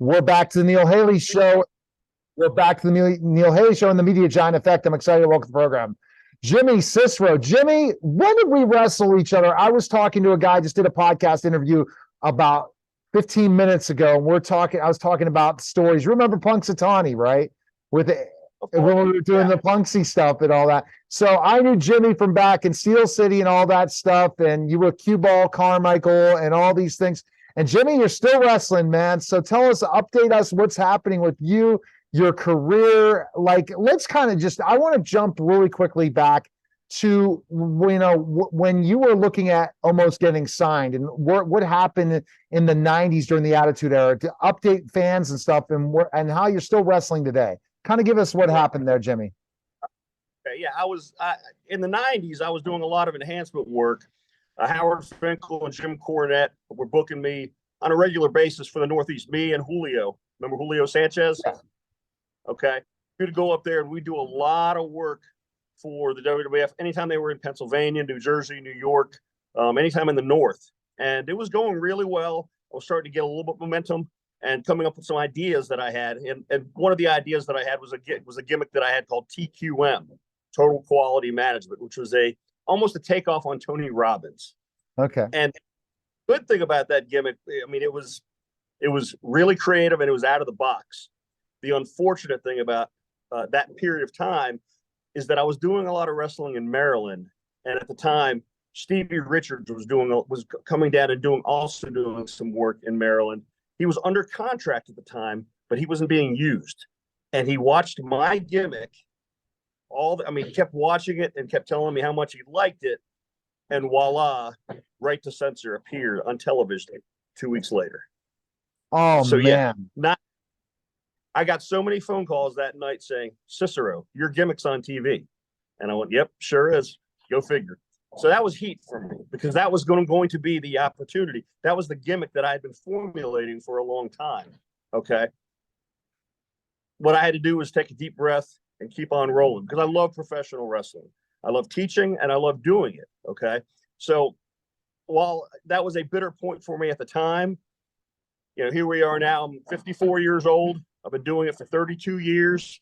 We're back to the Neil Haley Show. We're back to the Neil Haley Show and the Media Giant Effect. I'm excited to welcome to the program Jimmy Cicero. Jimmy, when did we wrestle each other? I was talking to a guy, just did a podcast interview about 15 minutes ago. And I was talking about stories. You remember Punxsutawney, right? When we were doing the Punxsy stuff and all that. So I knew Jimmy from back in Steel City and all that stuff. And you were Cue Ball Carmichael and all these things. And Jimmy, you're still wrestling, man. So update us what's happening with you, your career. Like, let's kind of I want to jump really quickly back to, when you were looking at almost getting signed and what happened in the 90s during the Attitude Era, to update fans and stuff, and how you're still wrestling today. Kind of give us what happened there, Jimmy. Okay, yeah, in the 90s, I was doing a lot of enhancement work. Howard Finkel and Jim Cornette were booking me on a regular basis for the Northeast. Me and Julio. Remember Julio Sanchez? Yeah. Okay. We'd go up there and we'd do a lot of work for the WWF anytime they were in Pennsylvania, New Jersey, New York, anytime in the North. And it was going really well. I was starting to get a little bit of momentum and coming up with some ideas that I had. And one of the ideas that I had was a gimmick that I had called TQM, Total Quality Management, which was almost a takeoff on Tony Robbins. Okay. And the good thing about that gimmick, I mean, it was really creative and it was out of the box. The unfortunate thing about that period of time is that I was doing a lot of wrestling in Maryland, and at the time, Stevie Richards was coming down and doing some work in Maryland. He was under contract at the time, but he wasn't being used, and he watched my gimmick. He kept watching it and kept telling me how much he liked it. And voila, Right to Censor appeared on television 2 weeks later. Oh, so, man. Yeah, I got so many phone calls that night saying, Cicero, your gimmick's on TV. And I went, yep, sure is. Go figure. So that was heat for me because that was going to be the opportunity. That was the gimmick that I had been formulating for a long time. Okay. What I had to do was take a deep breath and keep on rolling because I love professional wrestling. I love teaching and I love doing it. Okay. So while that was a bitter point for me at the time, here we are now. I'm 54 years old. I've been doing it for 32 years.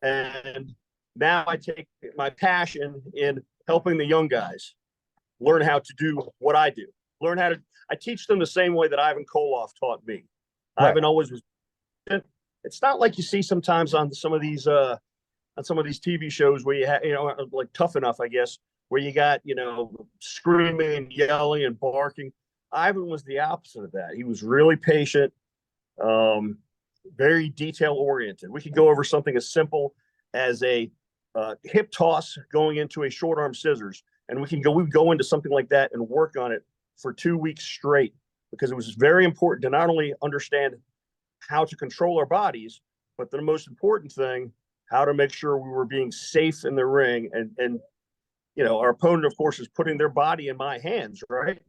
And now I take my passion in helping the young guys learn how to do what I do. I teach them the same way that Ivan Koloff taught me. Right. Ivan always was. It's not like you see sometimes on some of these TV shows where you have, like Tough Enough, I guess, where you got, screaming and yelling and barking. Ivan was the opposite of that. He was really patient, very detail oriented. We could go over something as simple as a hip toss going into a short arm scissors, and we would go into something like that and work on it for 2 weeks straight because it was very important to not only understand how to control our bodies, but the most important thing, how to make sure we were being safe in the ring. And our opponent, of course, is putting their body in my hands, right?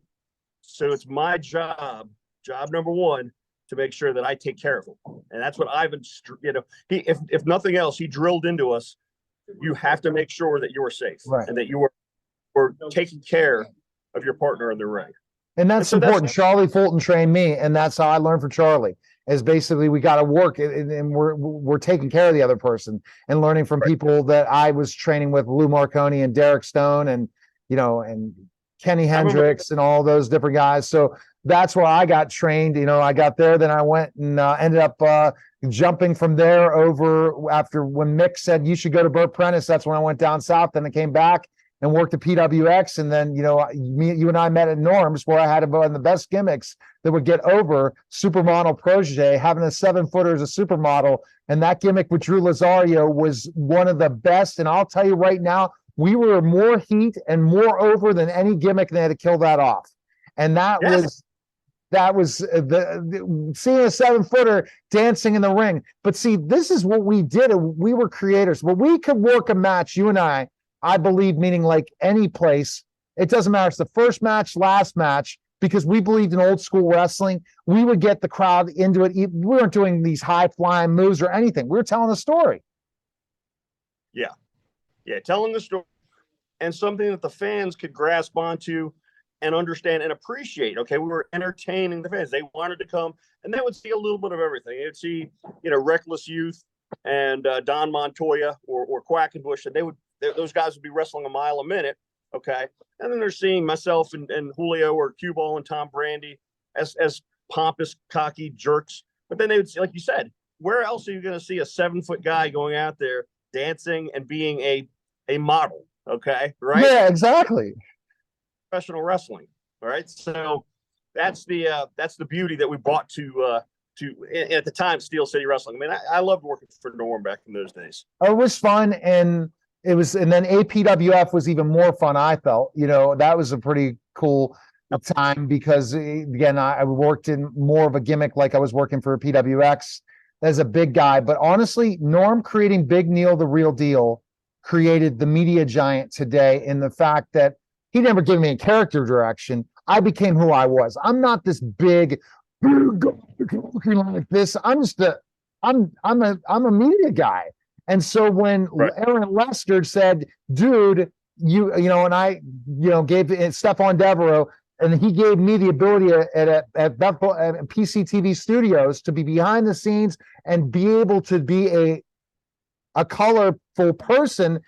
So it's my job number one, to make sure that I take care of them. And that's what Ivan, if nothing else, he drilled into us. You have to make sure that you're safe, right, and that you are taking care of your partner in the ring. And that's important. Charlie Fulton trained me, and that's how I learned from Charlie. Is basically we got to work, and we're taking care of the other person and learning from people that I was training with, Lou Marconi and Derek Stone, and and Kenny Hendricks and all those different guys. So that's where I got trained. I got there, then I went and ended up jumping from there over after when Mick said you should go to Burt Prentice. That's when I went down south. Then I came back and worked at PWX. And then, you and I met at Norm's, where I had one of the best gimmicks that would get over supermodel protege, having a 7-footer as a supermodel. And that gimmick with Drew Lazario was one of the best. And I'll tell you right now, we were more heat and more over than any gimmick, and they had to kill that off. And that was seeing a 7-footer dancing in the ring. But see, this is what we did. We were creators. But we could work a match, you and I believe, meaning like any place. It doesn't matter. It's the first match, last match, because we believed in old school wrestling. We would get the crowd into it. We weren't doing these high flying moves or anything. We were telling a story. Yeah, telling the story, and something that the fans could grasp onto and understand and appreciate. Okay, we were entertaining the fans. They wanted to come, and they would see a little bit of everything. They would see, Reckless Youth and Don Montoya or Quackenbush, and those guys would be wrestling a mile a minute. Okay, and then they're seeing myself and Julio or Cue Ball and Tom Brandy as pompous, cocky jerks. But then they would see, like you said, where else are you going to see a 7-foot guy going out there dancing and being a model? Okay, right? Yeah, exactly. Professional wrestling. All right, so that's the beauty that we brought to at the time Steel City Wrestling. I mean, I loved working for Norm back in those days. It was fun, and then APWF was even more fun. I felt, that was a pretty cool time because again, I worked in more of a gimmick, like I was working for PWX as a big guy. But honestly, Norm creating Big Neil, the Real Deal, created the media giant today in the fact that he never gave me a character direction. I became who I was. I'm not this big looking like this. I'm just I'm a media guy. And so when Aaron Lester said, dude, and I, gave Stephon Devereaux, and he gave me the ability at PCTV Studios to be behind the scenes and be able to be a colorful person,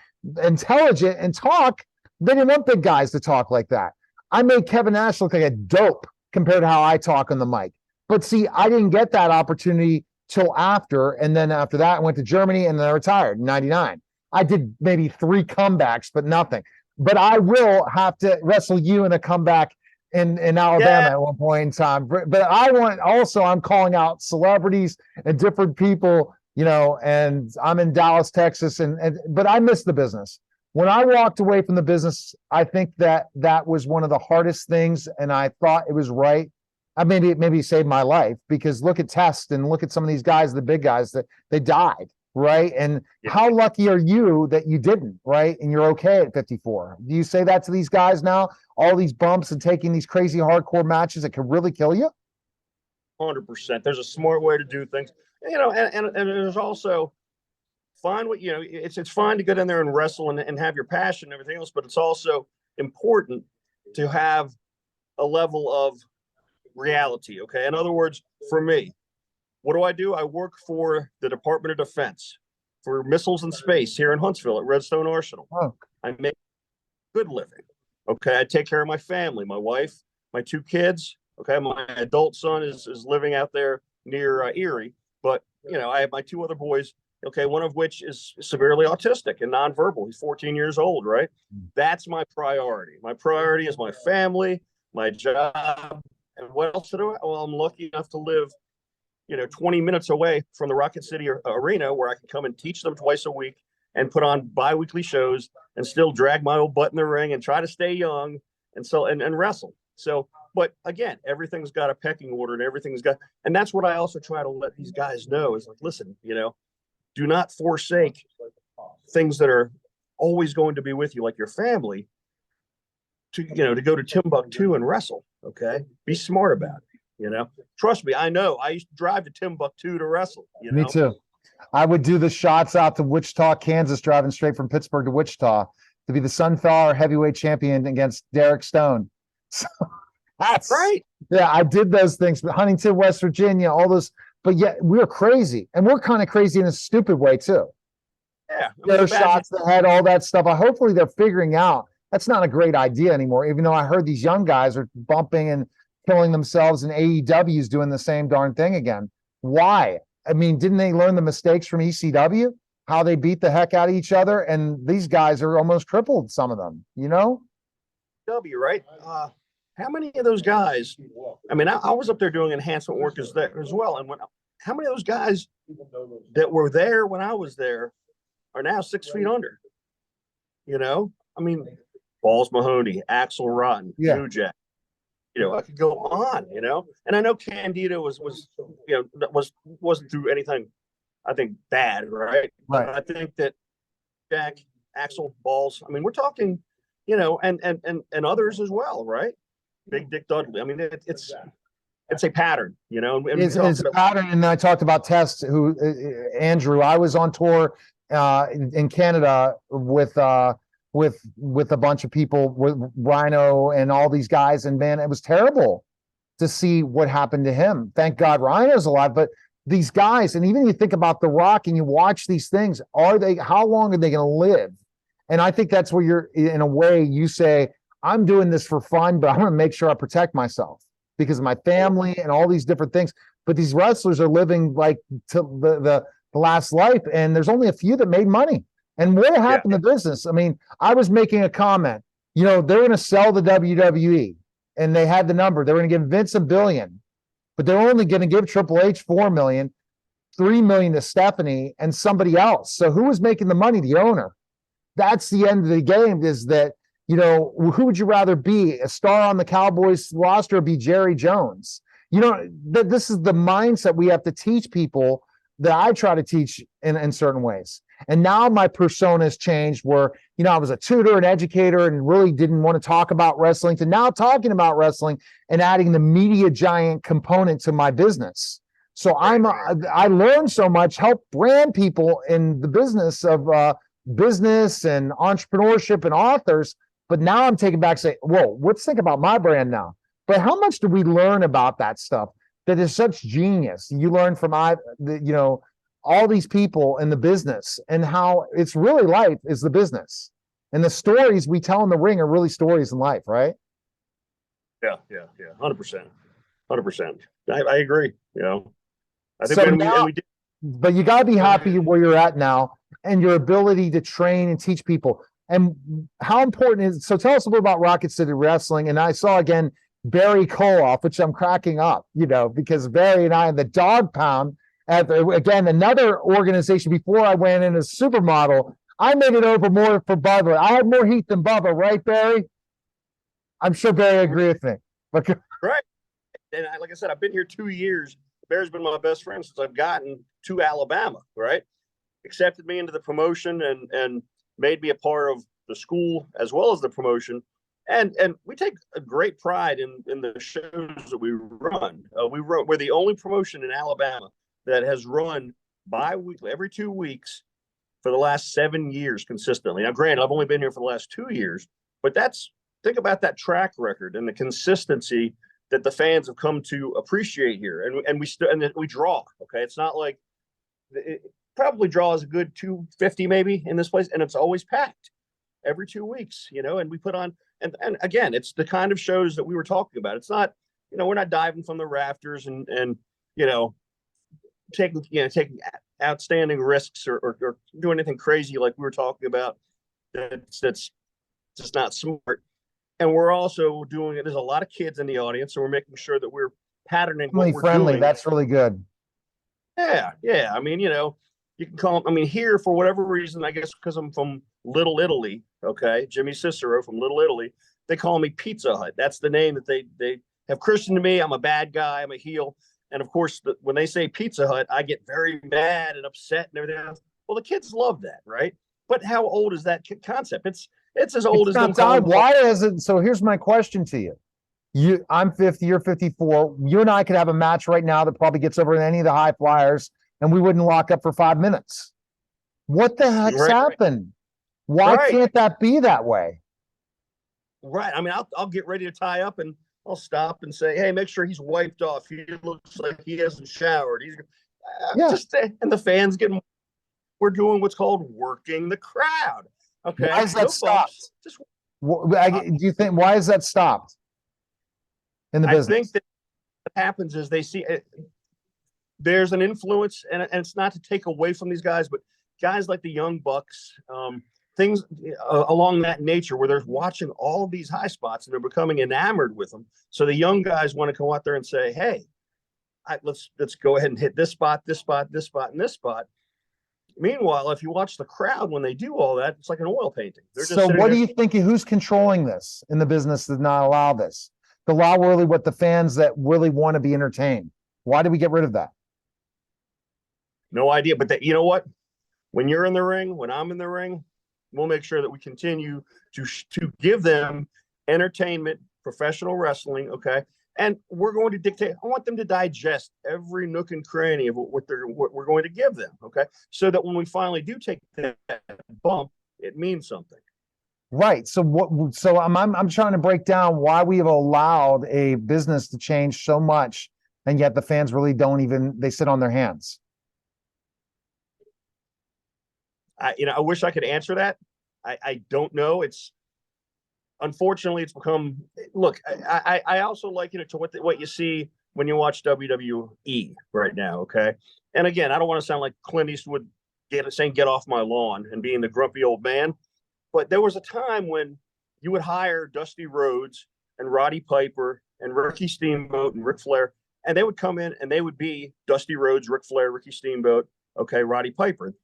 intelligent, and talk. They didn't want big guys to talk like that. I made Kevin Nash look like a dope compared to how I talk on the mic. But see, I didn't get that opportunity till after. And then after that, I went to Germany and then I retired in 99. I did maybe 3 comebacks, but nothing. But I will have to wrestle you in a comeback in Alabama at one point in time. But I'm calling out celebrities and different people, and I'm in Dallas, Texas. But I miss the business. When I walked away from the business, I think that was one of the hardest things, and I thought it was right. Maybe saved my life, because look at Test and look at some of these guys, the big guys, that they died, right? And how lucky are you that you didn't, right? And you're okay at 54. Do you say that to these guys now? All these bumps and taking these crazy hardcore matches that could really kill you? 100%. There's a smart way to do things, and there's also find what it's fine to get in there and wrestle and have your passion and everything else, but it's also important to have a level of reality. Okay, in other words, for me, what do? I work for the Department of Defense for Missiles in Space here in Huntsville at Redstone Arsenal. I make good living. Okay, I take care of my family, my wife, my 2 kids. Okay, my adult son is living out there near Erie, but I have my 2 other boys. Okay, one of which is severely autistic and nonverbal. He's 14 years old, right? That's my priority. My priority is my family, my job, and what else do I? Well, I'm lucky enough to live, 20 minutes away from the Rocket City Arena, where I can come and teach them twice a week and put on bi-weekly shows and still drag my old butt in the ring and try to stay young and wrestle. So, but again, everything's got a pecking order and that's what I also try to let these guys know is like, listen, do not forsake things that are always going to be with you, like your family, to go to Timbuktu and wrestle. Okay, be smart about it. Trust me, I know. I used to drive to Timbuktu to wrestle. Me too. I would do the shots out to Wichita, Kansas, driving straight from Pittsburgh to Wichita to be the Sunflower heavyweight champion against Derek Stone. So that's right. Yeah, I did those things. Huntington, West Virginia, all those. But yet we're crazy, and we're kind of crazy in a stupid way too. Yeah, their shots, the head, all that stuff. Hopefully they're figuring out that's not a great idea anymore. Even though I heard these young guys are bumping and killing themselves, and AEW is doing the same darn thing again. Why? I mean, didn't they learn the mistakes from ECW? How they beat the heck out of each other, and these guys are almost crippled. Some of them, right? How many of those guys? I mean, I was up there doing enhancement work as well. And how many of those guys that were there when I was there are now 6 feet under? I mean, Balls Mahoney, Axel Rotten, New Jack. I could go on. And I know Candido wasn't through anything, I think, bad, right? But I think that Jack, Axel, Balls. I mean, we're talking, and others as well, right? Big Dick Dudley. I mean, it's a pattern, And it's a pattern. And I talked about Test, who Andrew. I was on tour in Canada with with a bunch of people, with Rhino and all these guys, and man, it was terrible to see what happened to him. Thank God Rhino's alive, but these guys, and even you think about The Rock and you watch these things, how long are they going to live? And I think that's where you're, in a way, you say, I'm doing this for fun, but I'm going to make sure I protect myself because of my family and all these different things. But these wrestlers are living like to the last life, and there's only a few that made money. And what happened to business? I mean, I was making a comment, they're going to sell the WWE, and they had the number. They were going to give Vince $1 billion, but they're only going to give Triple H $4 million, $3 million to Stephanie and somebody else. So who was making the money? The owner. That's the end of the game, is that, who would you rather be, a star on the Cowboys roster or be Jerry Jones? This is the mindset we have to teach people, that I try to teach in certain ways. And now my persona has changed where, I was a tutor and educator and really didn't want to talk about wrestling, to now talking about wrestling and adding the media giant component to my business. So I learned so much, help brand people in the business of business and entrepreneurship and authors. But now I'm taking back, say, whoa, let's think about my brand now. But how much do we learn about that stuff that is such genius? You learn from all these people in the business, and how it's really life is the business. And the stories we tell in the ring are really stories in life, right? Yeah. 100%. 100%. I agree. I think we did. But you got to be happy where you're at now and your ability to train and teach people. And how important is, so tell us a little about Rocket City Wrestling. And I saw again Barry Koloff, which I'm cracking up, because Barry and I in the Dog Pound, again, another organization before I went in as supermodel, I made it over more for Bubba. I had more heat than Bubba, right, Barry? I'm sure Barry agree with me. But right. And like I said, I've been here 2 years. Barry's been my best friend since I've gotten to Alabama, right? Accepted me into the promotion and made me a part of the school as well as the promotion. And we take a great pride in the shows that we run. We're the only promotion in Alabama that has run bi-weekly, every 2 weeks for the last 7 years consistently. Now, granted, I've only been here for the last 2 years, but think about that track record and the consistency that the fans have come to appreciate here. And we draw. Okay, it's not like it probably draws a good 250 maybe in this place, and it's always packed every 2 weeks. And we put on, and again, it's the kind of shows that we were talking about. It's not, we're not diving from the rafters and taking outstanding risks or doing anything crazy like we were talking about. That's just not smart. And we're also doing it. There's a lot of kids in the audience, so we're making sure that we're patterning what we're friendly. doing. That's really good. Yeah. I mean, you can call them. I mean, here for whatever reason, I guess because I'm from Little Italy. Okay, Jimmy Cicero from Little Italy. They call me Pizza Hut. That's the name that they have christened to me. I'm a bad guy. I'm a heel. And of course, when they say Pizza Hut, I get very mad and upset and everything else. Well, the kids love that, right? But how old is that concept? It's as old as them calling. Why is it? So here's my question to you. I'm 50, you're 54. You and I could have a match right now that probably gets over any of the high flyers, and we wouldn't lock up for 5 minutes. What the heck's happened? Why can't that be that way? Right. I mean, I'll get ready to tie up and I'll stop and say, hey, make sure he's wiped off. He looks like he hasn't showered. And the fans we're doing what's called working the crowd. Okay. Why is that stopped? Do you think, why is that stopped in the business? I think that what happens is they see there's an influence, and it's not to take away from these guys, but guys like the Young Bucks, things along that nature where they're watching all of these high spots and they're becoming enamored with them. So the young guys want to go out there and say, hey, let's go ahead and hit this spot, this spot, this spot, and this spot. Meanwhile, if you watch the crowd when they do all that, it's like an oil painting. So what do you think? Who's controlling this in the business to not allow this? To allow really what the fans that really want to be entertained. Why did we get rid of that? No idea. But you know what? When you're in the ring, when I'm in the ring, we'll make sure that we continue to give them entertainment, professional wrestling, okay? And we're going to dictate. I want them to digest every nook and cranny of what we're going to give them, okay? So that when we finally do take that bump, it means something. Right. So what? So I'm trying to break down why we have allowed a business to change so much, and yet the fans really don't even. They sit on their hands. I wish I could answer that. I don't know. It's unfortunately it's become. Look, I also like to what you see when you watch WWE right now. Okay, and again, I don't want to sound like Clint Eastwood saying "get off my lawn" and being the grumpy old man. But there was a time when you would hire Dusty Rhodes and Roddy Piper and Ricky Steamboat and Ric Flair, and they would come in and they would be Dusty Rhodes, Ric Flair, Ricky Steamboat, okay, Roddy Piper.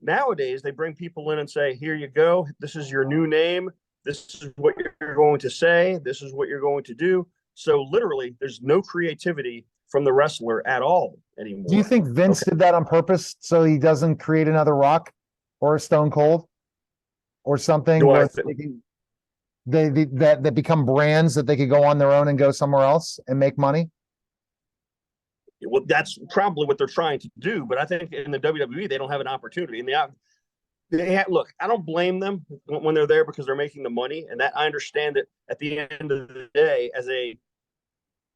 Nowadays, they bring people in and say, here you go. This is your new name. This is what you're going to say. This is what you're going to do. So literally, there's no creativity from the wrestler at all anymore. Do you think Vince did that on purpose so he doesn't create another Rock or a Stone Cold or something where that become brands that they could go on their own and go somewhere else and make money? Well, that's probably what they're trying to do, but I think in the WWE they don't have an opportunity. And look, I don't blame them when they're there because they're making the money, and that I understand it. At the end of the day, as in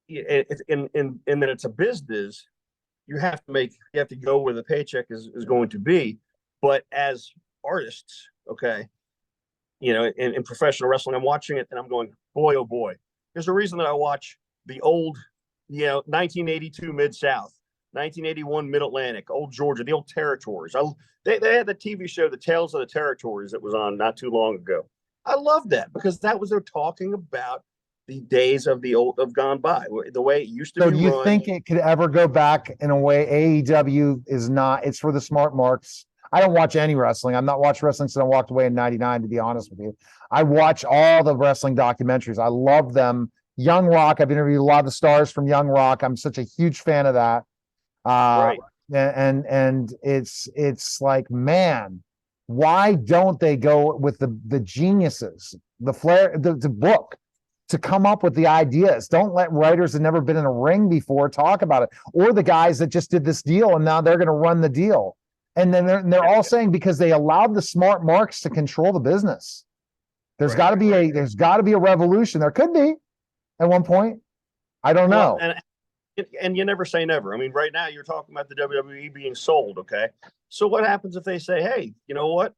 that it's a business, you have to go where the paycheck is going to be. But as artists, okay, in professional wrestling, I'm watching it and I'm going, boy, oh boy. There's a reason that I watch the old 1982 Mid-South, 1981 Mid-Atlantic, old Georgia, the old territories. They had the TV show, The Tales of the Territories, that was on not too long ago. I love that because that was they're talking about the days of gone by, the way it used to be. So do you think it could ever go back in a way? AEW is not, it's for the smart marks. I don't watch any wrestling. I'm not watching wrestling since I walked away in 99, to be honest with you. I watch all the wrestling documentaries. I love them. Young Rock, I've interviewed a lot of the stars from Young Rock. I'm such a huge fan of that. Right. And it's like, man, why don't they go with the geniuses, the flair, the book to come up with the ideas? Don't let writers that never been in a ring before talk about it, or the guys that just did this deal and now they're going to run the deal. And then they're all saying because they allowed the smart marks to control the business. There's got to be a revolution. There could be. At one point, I don't know. And you never say never. I mean, right now you're talking about the WWE being sold. Okay. So what happens if they say, hey, you know what?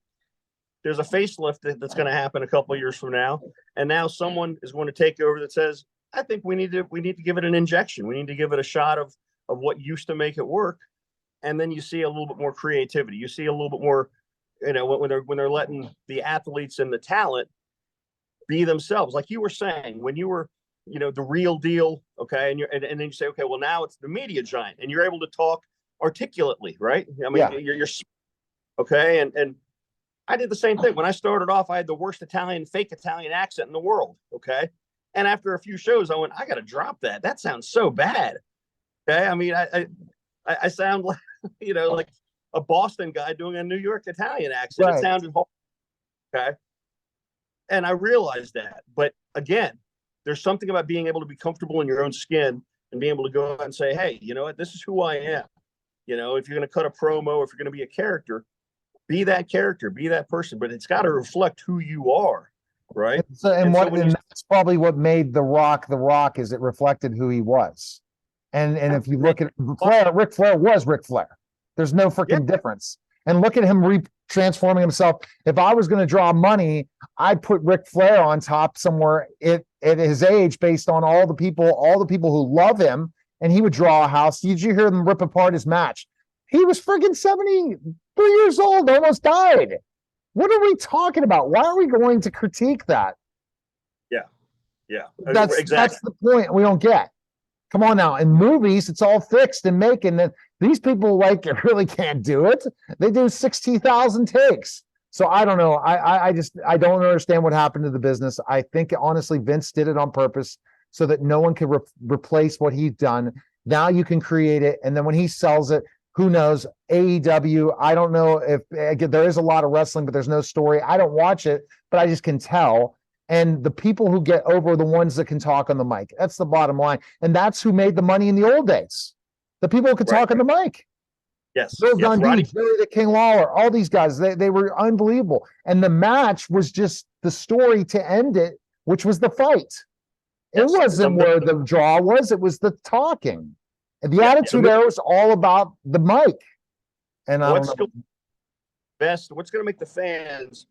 There's a facelift that's going to happen a couple of years from now. And now someone is going to take over that says, I think we need to give it an injection. We need to give it a shot of what used to make it work. And then you see a little bit more creativity. You see a little bit more, when they're letting the athletes and the talent be themselves. Like you were saying, when you were, the real deal, okay, and then you say, okay, well now it's the media giant, and you're able to talk articulately, right? I mean, yeah. You're okay, and I did the same thing when I started off. I had the worst fake Italian accent in the world, okay, and after a few shows, I went, I got to drop that. That sounds so bad, okay. I mean, I sound like like a Boston guy doing a New York Italian accent. Right. It sounded horrible, okay, and I realized that, but again. There's something about being able to be comfortable in your own skin and being able to go out and say, hey, you know what? This is who I am. If you're going to cut a promo, if you're going to be a character, be that character, be that person, but it's got to reflect who you are. Right. And that's probably what made The Rock, is it reflected who he was. And if you look at Ric Flair was Ric Flair. There's no freaking difference. And look at him transforming himself. If I was going to draw money, I'd put Ric Flair on top somewhere at his age, based on all the people who love him, and he would draw a house. Did you hear them rip apart his match? He was freaking 73 years old, almost died. What are we talking about? Why are we going to critique that? Yeah. That's the point we don't get. Come on now. In movies, it's all fixed and making that. These people really can't do it. They do 60,000 takes. So I don't know. I don't understand what happened to the business. I think honestly, Vince did it on purpose so that no one could replace what he's done. Now you can create it. And then when he sells it, who knows? AEW, I don't know if there is a lot of wrestling, but there's no story. I don't watch it, but I just can tell. And the people who get over are the ones that can talk on the mic. That's the bottom line. And that's who made the money in the old days. The people who could talk on the mic. Yes. Bill Dundee, Jerry the King Lawler, all these guys, they were unbelievable. And the match was just the story to end it, which was the fight. It Yes, wasn't where the draw was, it was the talking. And the Yeah, attitude era was all about the mic. And I don't know. What's going to make the fans,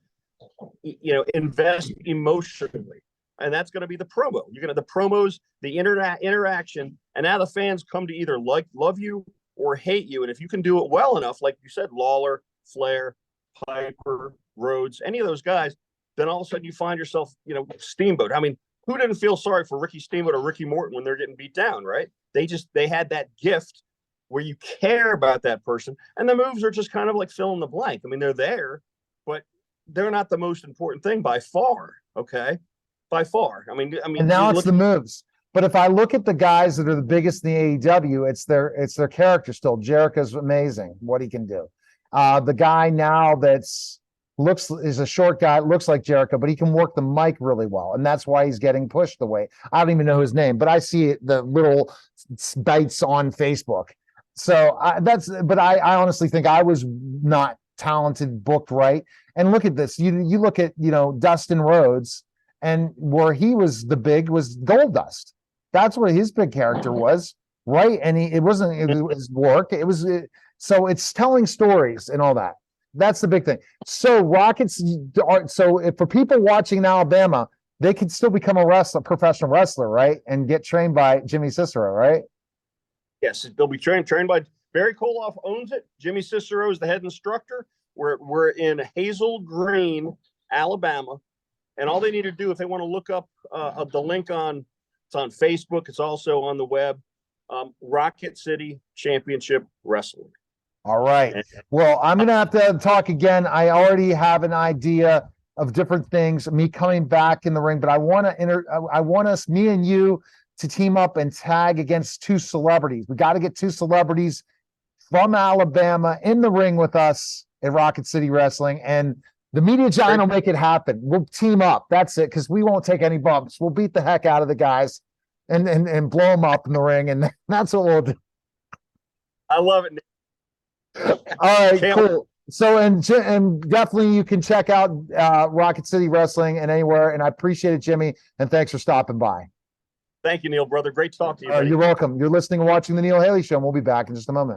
invest emotionally, and that's going to be the promo. You're going to the promos, the interaction, and now the fans come to either love you or hate you. And if you can do it well enough, like you said, Lawler, Flair, Piper, Rhodes, any of those guys, then all of a sudden you find yourself, Steamboat. I mean, who didn't feel sorry for Ricky Steamboat or Ricky Morton when they're getting beat down, right? They had that gift where you care about that person, and the moves are just kind of like fill in the blank. I mean, they're there, but they're not the most important thing by far. Okay, by far. I mean, and now it's the moves. But if I look at the guys that are the biggest in the AEW, it's their character still. Jericho's amazing what he can do. The guy now is a short guy, looks like Jericho, but he can work the mic really well, and that's why he's getting pushed away. I don't even know his name, but I see the little bites on Facebook. So I honestly think I was not talented, booked right. And look at this. You look at Dustin Rhodes, and where he was was Goldust. That's what his big character was, right? And it was work. So it's telling stories and all that. That's the big thing. So for people watching in Alabama, they could still become a professional wrestler, right? And get trained by Jimmy Cicero, right? Yes, they'll be trained by Barry Koloff owns it. Jimmy Cicero is the head instructor. We're in Hazel Green, Alabama, and all they need to do if they want to look up the link it's on Facebook. It's also on the web. Rocket City Championship Wrestling. All right. Well, I'm going to have to talk again. I already have an idea of different things, me coming back in the ring, but I want us, me and you, to team up and tag against two celebrities. We got to get two celebrities from Alabama in the ring with us at Rocket City Wrestling, and the media giant will make it happen. We'll team up. That's it, because we won't take any bumps. We'll beat the heck out of the guys and blow them up in the ring, and that's what we'll do. I love it. All right, cool. So, and definitely you can check out Rocket City Wrestling and anywhere, and I appreciate it, Jimmy, and thanks for stopping by. Thank you, Neil, brother. Great to talk to you. You're welcome. You're listening and watching The Neil Haley Show, and we'll be back in just a moment.